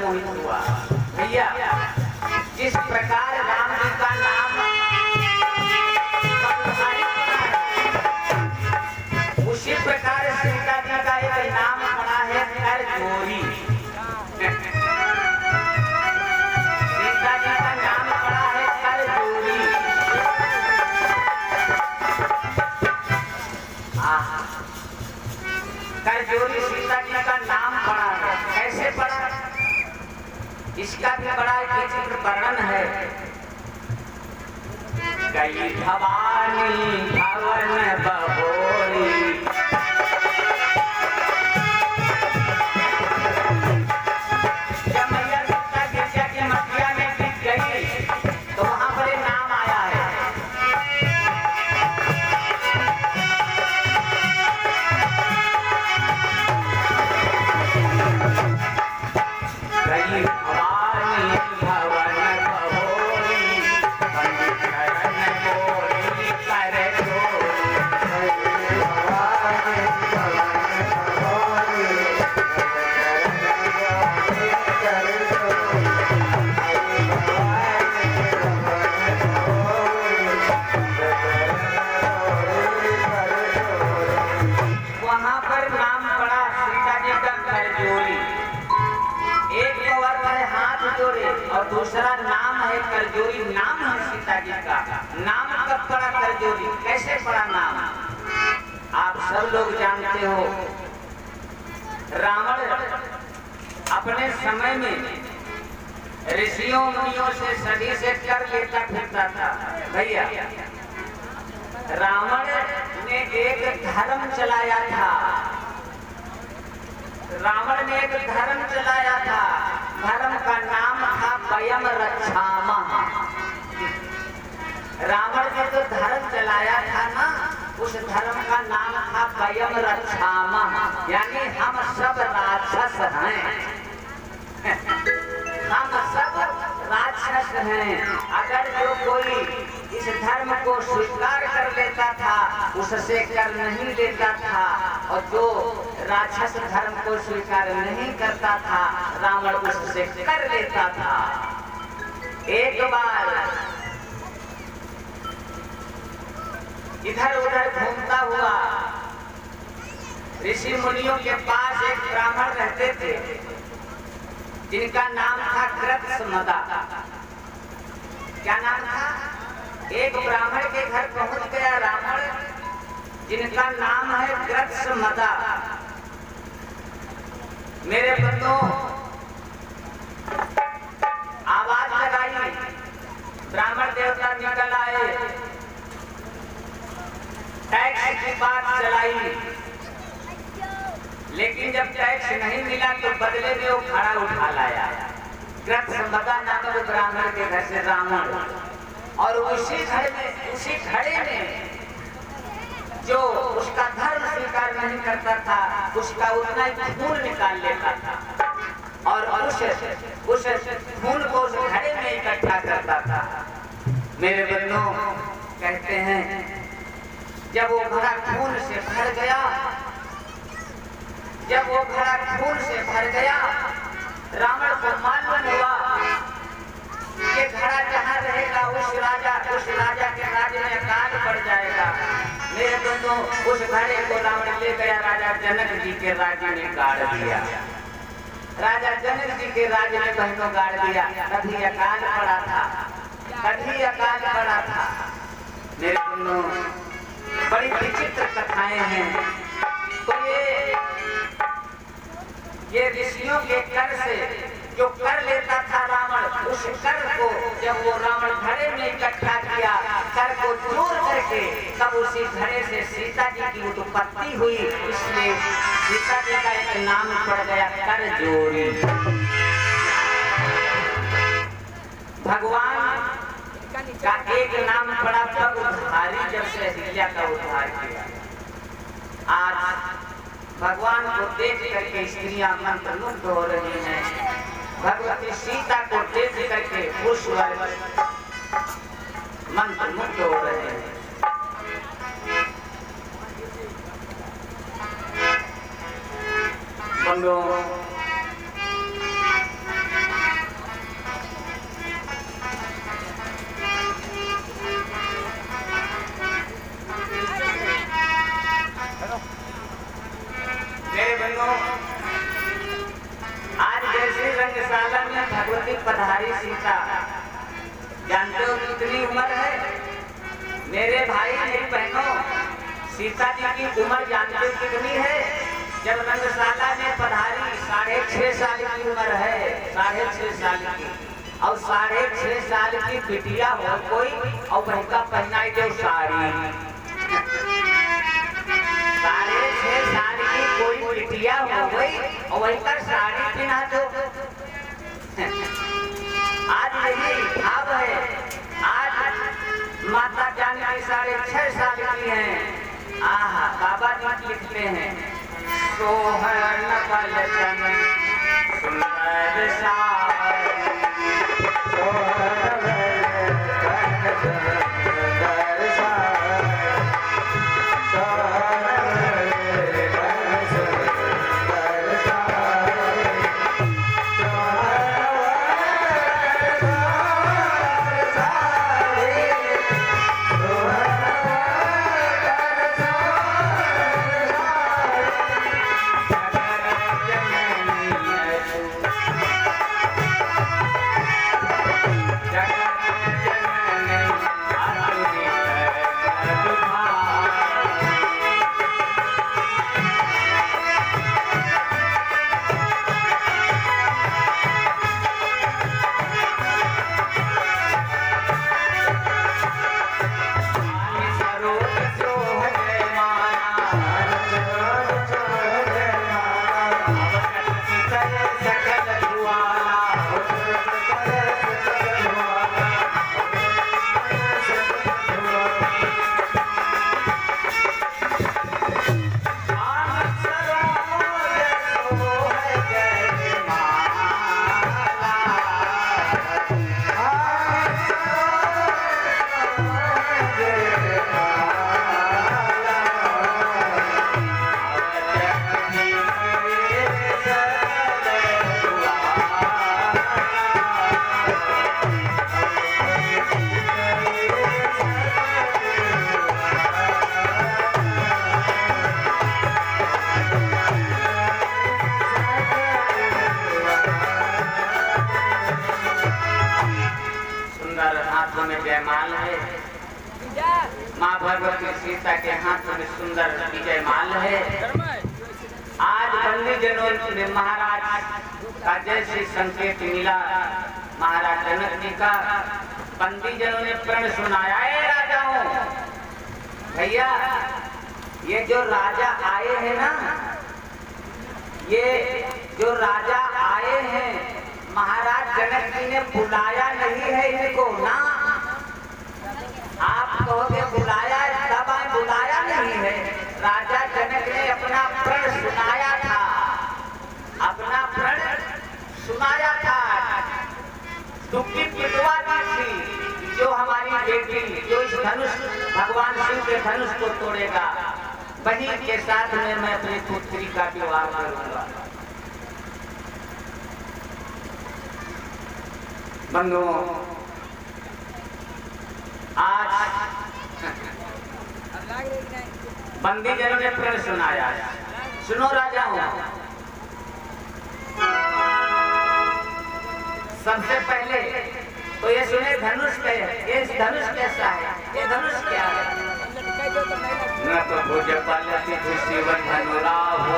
मोहित हुआ। भैया जिस प्रकार राम जी का नाम उसी प्रकार सीता जी का एक नाम पड़ा है करजोरी। सीता जी का नाम पड़ा है करजोरी। करजोरी सीता जी का नाम पड़ा है। कैसे पड़ा इसका भी बड़ा विचित्र वर्णन है। कई भवानी भवन बहोरी और दूसरा नाम है करजोरी। नाम है सीता जी का। नाम कब पड़ा करजोरी, कैसे पड़ा नाम आप सब लोग जानते हो। रावण अपने समय में ऋषियों मुनियों से सभी से कर लेता फिरता था। भैया रावण ने एक धर्म चलाया था। रावण ने एक धर्म चलाया था। धर्म का नाम था वयम रक्षामः। रावण ने जो धर्म चलाया था ना उस धर्म का नाम था वयम रक्षामः, यानी हम सब राक्षस हैं। हम सब राक्षस हैं। अगर जो कोई इस धर्म को स्वीकार कर लेता था उससे कर नहीं लेता था, और जो राक्षस धर्म को स्वीकार नहीं करता था रावण उससे कर लेता था। एक बार इधर उधर घूमता हुआ ऋषि मुनियों के पास एक ब्राह्मण रहते थे जिनका नाम था कृत्समदा। क्या नाम था? एक ब्राह्मण के घर पहुंच गया रावण जिनका नाम है कृत्समदा। मेरे बंधुओं आवाज लगाई, ब्राह्मण देवता निकल आए, टैक्स की बात चलाई, लेकिन जब टैक्स नहीं मिला तो बदले में वो खड़ा उठा लाया। कृत्समदा नामक ब्राह्मण के घर से रावण, और उसी घड़े में जो उसका धर्म स्वीकार नहीं करता था उसका उतना ही खून निकाल लेता था और उस खून को उस घड़े में इकट्ठा करता था। मेरे बंधुओं कहते हैं जब वो घड़ा खून से भर गया, जब वो घड़ा खून से भर गया रावण को मालूम हुआ ये घड़ा जहाँ रहेगा उस राजा के राज्य में अकाल पड़ जाएगा। मेरे बंधुओं उस घड़े को रावण ले गया राजा जनक जी के राज्य में गाड़ दिया। राजा जनक जी के राज्य में बहनों गाड़ दिया। कभी अकाल पड़ा था, कभी अकाल पड़ा था। मेरे बंधुओं बड़ी विचित्र कथाएं हैं। तो ये ऋषियों के कर से जो कर लेता था रावण, उस कर को जब वो रावण घड़े में इकट्ठा किया, कर को जोड़ करके तब उसी घड़े से सीता जी की उत्पत्ति हुई। इसलिए सीता जी का एक नाम पड़ गया करजोरी। भगवान का एक नाम पड़ा भगधारी, जब से अहिल्या का उद्धार किया। आज भगवान को देख करके स्त्रियां मंत्रमुग्ध हो रही हैं। भगवती सीता को देख करके पुरुष मंत्रमुग्ध हो रहे हैं। बंधुओं पधारी सीता। जानते हो कितनी उम्र है मेरे भाई मेरी बहनों? सीता जी की उम्र जानते हो कितनी है? जब रंगशाला में पधारी 6.5 साल की उम्र है, 6.5 साल की। और 6.5 साल की बिटिया हो कोई और वही का पहनाई दो साड़ी। 6.5 साल की कोई बिटिया हो गई और वही का साड़ी पहना दो। आज यही भाव है। आज माता जानकी 6.5 साल की हैं। आहा, बाबा जी लिखते हैं सोहन पलटन सुंदर सार, सोहन पलटन सुंदर सार, सोहन पलटन सुंदर सार, जयमाल है। माँ भगवती सीता के हाथ में सुंदर विजय माल है। आज बंदी जनों ने महाराज का जैसे संकेत मिला, महाराज जनक जी का बंदी जनों ने प्रण सुनाया। राजाओं भैया, ये जो राजा आए हैं ना, ये जो राजा आए हैं महाराज जनक जी ने बुलाया नहीं है इनको ना। आप कहोगे बुलाया तब आए, बुलाया नहीं है। राजा जनक ने अपना प्रण सुनाया था, अपना प्रण सुनाया था। दुखी पिटवा दी थी जो हमारी बेटी जो इस धनुष भगवान शिव के धनुष को तोड़ेगा वही के साथ में मैं अपनी पुत्री का विवाह करूंगा। बंधुओं, आज बंदी जनों ने प्रण सुनाया। सुनो राजाओं, सबसे पहले तो ये सुने धनुष के, ये धनुष कैसा है, ये धनुष क्या है? न तो भुज पलति शिवन धनुराहो,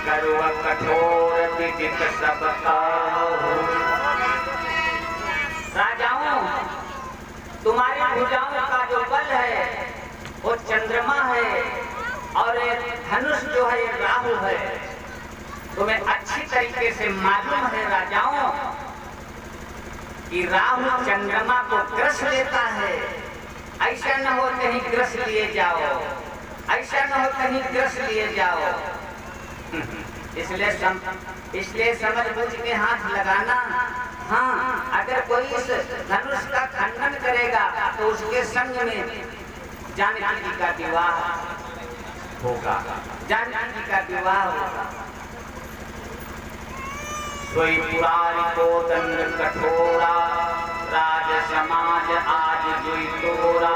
करुआ कठोर विदित सब काहू। राजाओं, तुम्हारी भुजाओं का जो बल है वो चंद्रमा है और धनुष जो है ये राहु है। तुम्हें अच्छी तरीके से मालूम है राजाओं कि राहु चंद्रमा को ग्रस लेता है। ऐसा न हो कहीं ग्रस लिए जाओ, ऐसा न हो कहीं ग्रस लिए जाओ। इसलिए समझ बुझ के हाथ लगाना। हाँ, अगर कोई इस धनुष का खंडन करेगा तो उसके संग में जानकी जी का विवाह होगा, जानकी जी का विवाह होगा। सोई पुरारी को दंड कठोरा, राज समाज आज जोई तोरा।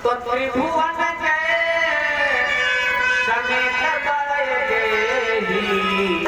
तो त्रिभुवन जय समेत बड़े देही,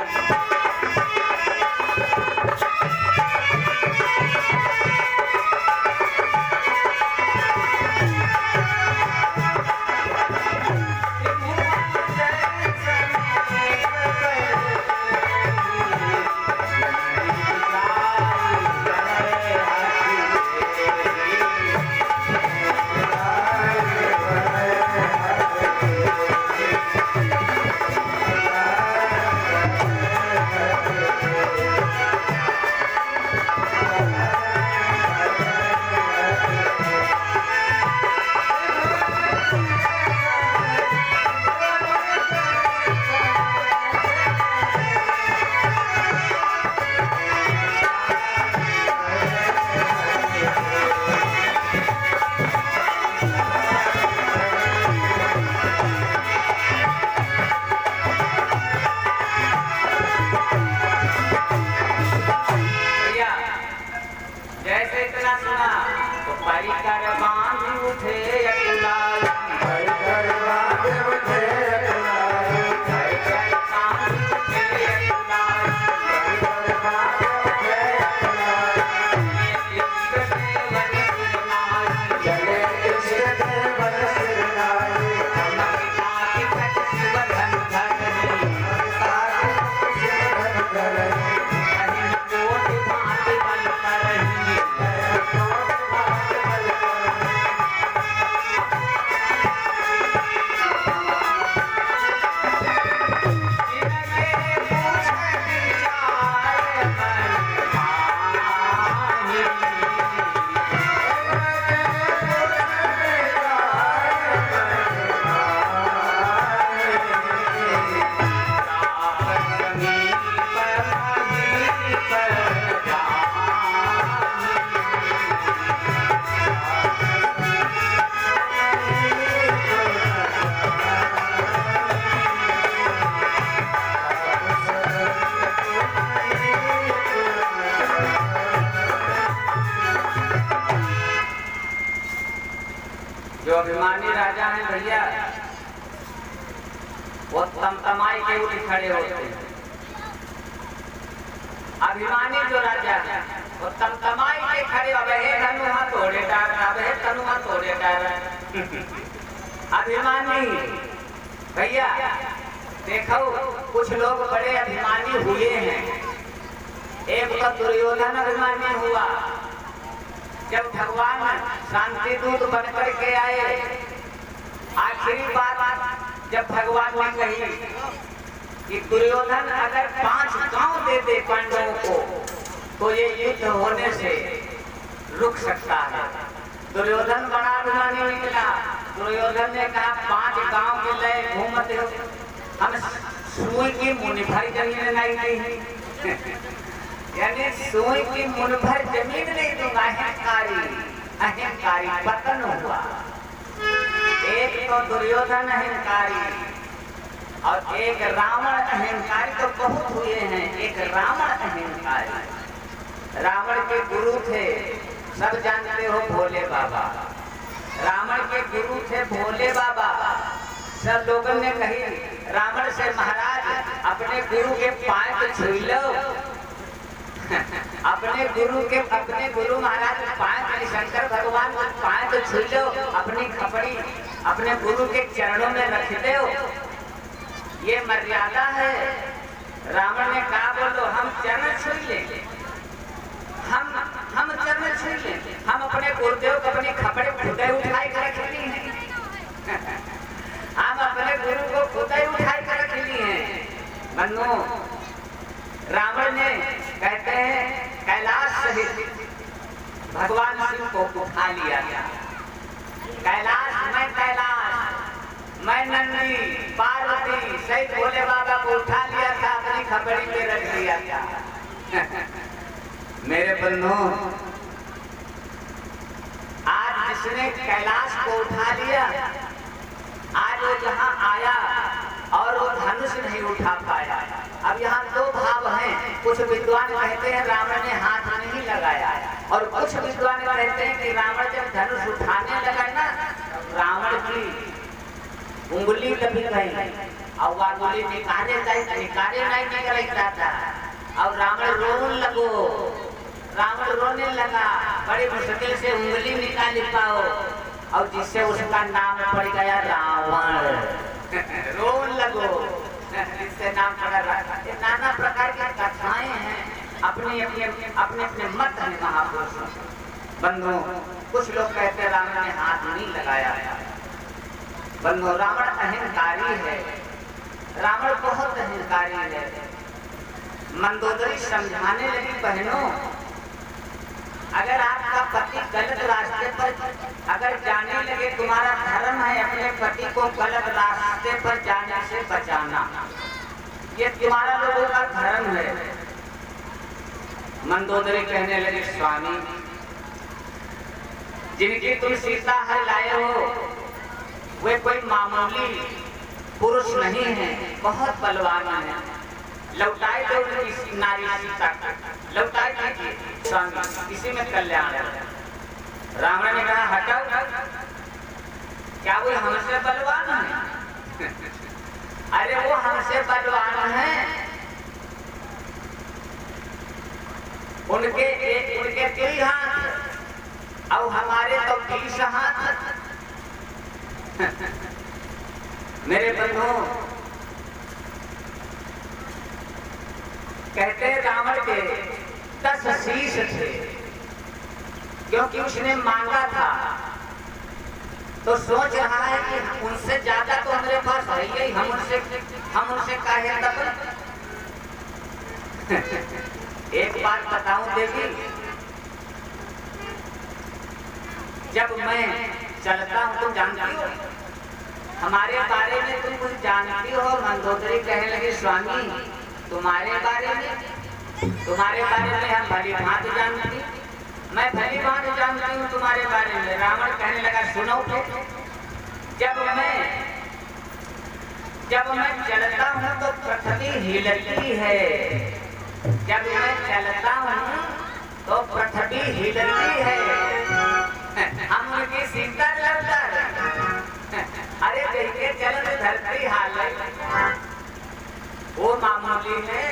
जो अभिमानी राजा हैं भैया, वो तमतमाई के उठ खड़े होते हैं। अभिमानी जो राजा है वो तमतमाई के खड़े हो गए, धनु हाथ तोड़े डार, तनु हाथ तोड़े डार। अभिमानी भैया देखो, कुछ लोग बड़े अभिमानी हुए हैं। एक तो दुर्योधन अभिमानी हुआ। जब भगवान शांति दूत बनकर के आए, आखिरी बात जब भगवान ने कही कि दुर्योधन अगर 5 गांव दे दे पांडवों को तो ये युद्ध होने से रुक सकता है। दुर्योधन बड़ा अभिमानी निकला। दुर्योधन ने कहा 5 गांव के लिए घूमते हो, हम सुई की मुनि भर जमीन नहीं यानी सुई की मुन भर जमीन नहीं दूंगा। अहंकारी पतन हुआ। एक तो दुर्योधन अहंकारी और एक रावण अहंकारी, तो बहुत हुए हैं। एक रावण अहंकारी। रावण के गुरु थे, सब जानते हो, भोले बाबा। रावण के गुरु थे भोले बाबा। सब लोगों ने कही रावण से, महाराज अपने गुरु के पांव तो छू लो। अपने गुरु महाराज पांव, शंकर भगवान पांव तो छू लो, अपनी खपड़ी अपने गुरु के चरणों में रख दो, ये मर्यादा है। रावण ने कहा, बोलो हम चरण छू लेंगे, हम चरण छू लेंगे, हम अपने गुरुदेव को अपनी खपड़ी खुदे उठाई कर रख ली है। हम अपने गुरु को खुदे उठाई कर रख ली है। मनो रावण ने, कहते हैं, कैलाश सहित भगवान शिव को उठा लिया गया। कैलाश, मैं नंदी, पार्वती सहित भोले बाबा को उठा लिया था, अपनी खपड़ी में रख लिया था। मेरे बंधु, आज जिसने कैलाश को उठा लिया, आज वो यहाँ आया और वो धनुष नहीं उठा पाया। अब यहाँ 2 भाव हैं। कुछ विद्वान कहते हैं रावण ने हाथ नहीं लगाया, और कुछ विद्वान कहते हैं कि रावण जब धनुष उठाने लगा ना, रावण की उंगली दबी गई और वह उंगली निकाले नहीं निकलता था। और रावण रोने लगा, बड़ी मुश्किल से उंगली निकाल पाओ, और जिससे उसका नाम पड़ गया रावण। रोन लगो, इससे नाम पड़ा। नाना प्रकार की कथाएं हैं, अपने मत है महापुरुषों। बंधु, कुछ लोग कहते हैं रावण ने हाथ नहीं लगाया। बंधु, रावण अहंकारी है। रावण बहुत अहंकारी है। मंदोदरी समझाने लगी, बहनों, अगर आपका पति गलत रास्ते पर अगर जाने लगे, तुम्हारा धर्म है अपने पति को गलत रास्ते पर जाने से बचाना, ये तुम्हारा लोगों का धर्म है। मंदोदरी कहने लगी, स्वामी, जिनकी तुम सीता हर लाए हो वे कोई मामूली पुरुष नहीं है, बहुत बलवान है। लौटाई दो उनकी नारी सीता को, लौटाई दीजिए स्वामी, इसी में कल्याण है। रावण ने कहा, हटाओ, क्या वो हमसे बलवान है? बलवान हैं, उनके 3 हाथ और हमारे तो 20 हाथ। मेरे बंधु कहते हैं रावण के 10 शीश थे, क्योंकि उसने मांगा था तो सोच रहा है कि उनसे ज्यादा तो हमारे पास है ही, हम उनसे काहे दबल। एक बात बताऊं देवी, जब मैं चलता हूं तुम जानती हो हमारे बारे में, तुम कुछ जानती हो। मंदोदरी कहने लगे स्वामी तुम्हारे बारे में हम भली भांति जानती, मैं भली भांति जानती हूँ तुम्हारे बारे में। रावण कहने लगा सुनो तो, जब मैं चलता हूँ तो पृथ्वी हिलती है, जब मैं चलता हूँ तो पृथ्वी हिलती है। हम उनकी सीता लगता अरे देखिए चलन धरती हाल वो मामूली है।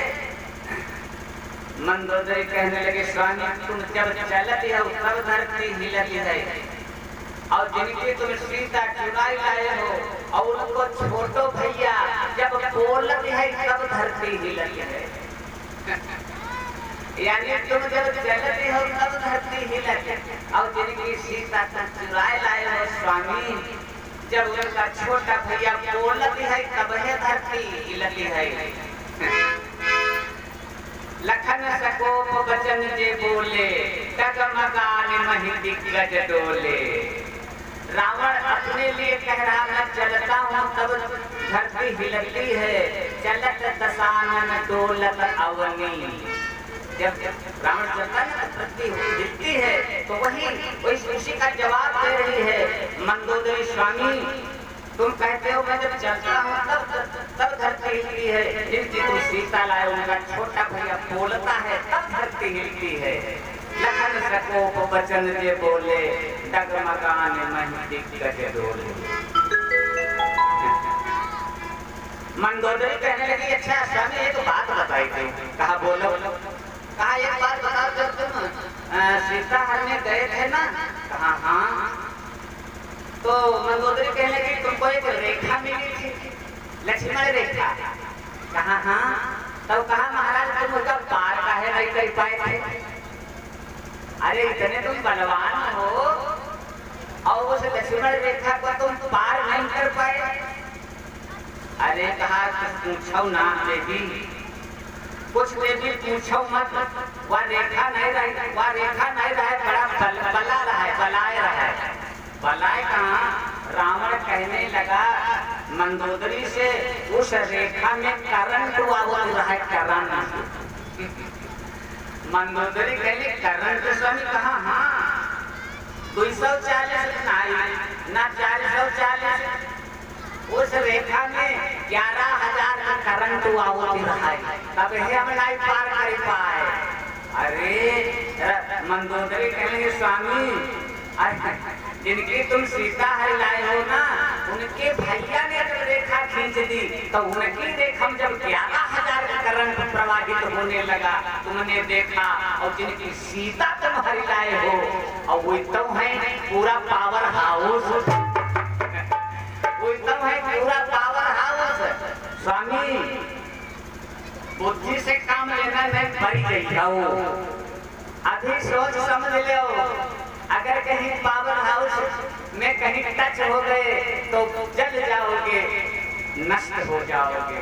मंदोदरी कहने लगे स्वामी तुम जब चलती हो तब धरती हिलती है, और जिनकी तुम सीता चुराई लाए हो और उनको छोटो भैया जब बोलती है तब धरती हिलती है। यानी तुम जब चलती हो तब धरती हिलती, और जिनकी सीता चुराई लाए हो स्वामी जब उनका छोटा भैया बोलती है तब है धरती हिलती है। लखन सकोप वचन जे बोले डगमगाने महि दिग्गज डोले। रावण अपने लिए कह रहा मैं चलता हूँ तब धरती हिलती है, चलत दशानन डोलत अवनी। जब रावण चलता है तो धरती हिलती है, तो वही उसी का जवाब दे रही है मंदोदरी स्वामी तुम कहते हो मैं जब चलता हूँ तब धरती हिलती है, जिनकी तुम सीता लाए उनका छोटा भैया बोलता है तब धरती हिलती है। लखन सकोप वचन जे बोले डगमगाने महि दिग्गज डोले। मंदोदरी कहने लगी अच्छा स्वामी एक बात बताई थी। कहा बोलो। कहा एक बात बताओ, जब तुम सीता हरने गए थे ना? कहा हाँ। तो मंदोदरी कहने लगी तुमको एक रेखा मिली थी, लक्ष्मण रेखा? कहा हाँ। तब कहा महाराज तुम उसका पार काहे नहीं कर पाए थे? अरे इतने तुम बलवान हो और उस लक्ष्मण रेखा को तुम पार नहीं कर पाए? अरे कहा पूछो ना देवी, कुछ देवी पूछो मत, वह रेखा नहीं रही, बड़ा बलाय रहा है। बलाय कहाँ? रावण कहने लगा मंदोदरी से उस रेखा में करंट हुआ रहा है, करंट। मंदोदरी कहली करंट स्वामी? कहा हाँ। 240 ना 440 उस रेखा में 11,000 का करंट हुआ रहा है, तब हम नहीं पार कर पाए। अरे मंदोदरी कहलेंगे स्वामी जिनकी तुम सीता हर लाए हो ना, उनके भैया ने जब रेखा खींच दी तो उनकी रेखा जब 11,000 का करंट प्रवाहित होने लगा तुमने देखा, और जिनकी सीता तुम हर लाए हो और वो तो है पूरा पावर हाउस, वो तो है पूरा पावर हाउस। स्वामी बुद्धि से काम लेना नहीं पड़ी गई जाओ, अभी सोच समझ लो। अगर कहीं पावर हाउस में कहीं टच हो गए तो जल जाओगे, नष्ट हो जाओगे।